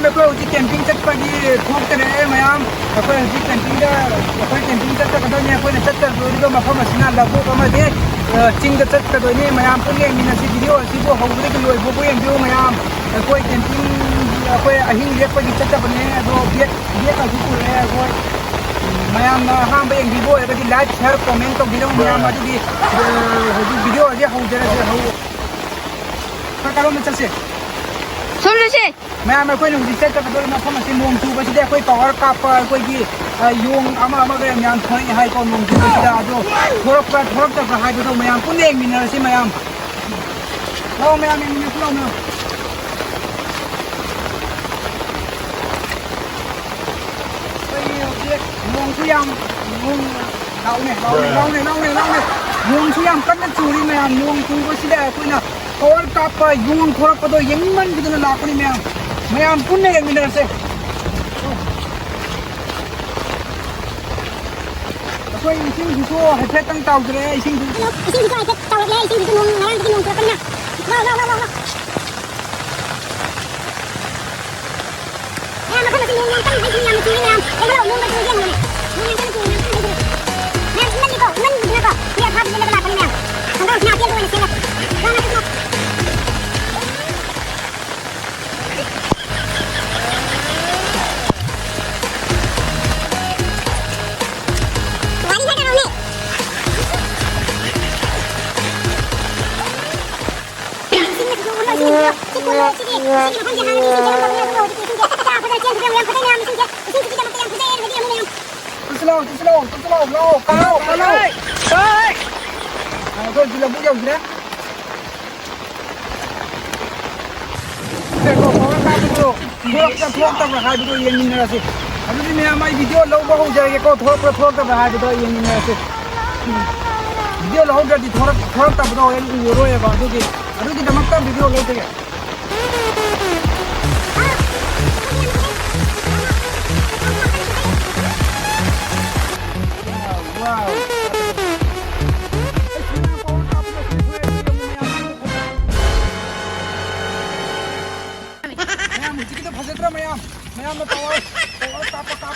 ma'am को उसी camping चट पर ये ठोक करे मैम कोई उसी कैंपिंग का कोई कैंपिंग चट का तो नहीं कोई चट कर दो मफा मसीना लगो कम दे चिंग चट कर दो नहीं मैम को ये मीना सी वीडियो सी को होगरे के लोई बो ये वीडियो मैम कोई कैंपिंग कोई अहिंग लेप पर चट बने दो ये का जुकू है कोई मैम हां बे वीडियो है कि लाइक शेयर कमेंट तो वीडियो मैम आज भी वीडियो जे हो जरा से हो पर करो में चल से सोल्यूशन मैम कोई नहीं सेट कर दो मफम से नोंग चुबा सिदे कोई पावर काप कोई की योंग अमा अमा के म्यान थोई हाई को नोंग चुबा सिदा जो थोरक तक हाई बतो मैम पुने एक मिनर से मैम लो मैम एक मिनट लो मैम कोई नोंग सुयाम नोंग लाउने नोंग सुयाम कन्न चुरी मैम नोंग चुबा सिदे कोई ना और काप यूं थोड़ा पदो यंगमन कितना लापनी मैम पुण्य एक मिनट से कोई इसिंग दिसो हथे तंग ताउ करे इसिंग दिसो हथे ताउ ले इसिंग दिसो नोंग नरंग दिसो नोंग करना ला मैं मतलब से नोंग तंग दिसो याम चुरी मैम एगलो नोंग में चुरी नोंग तंग चुरी मैम मन दिना को ये हाथ में लगा मैम हम ना के कोई से ना वीडियो लौब हो जाएगा को थोड़ा से वीडियो लौद्रदी थोड़ा तब रोएगा वीडियो लौटे मैम पावर कापा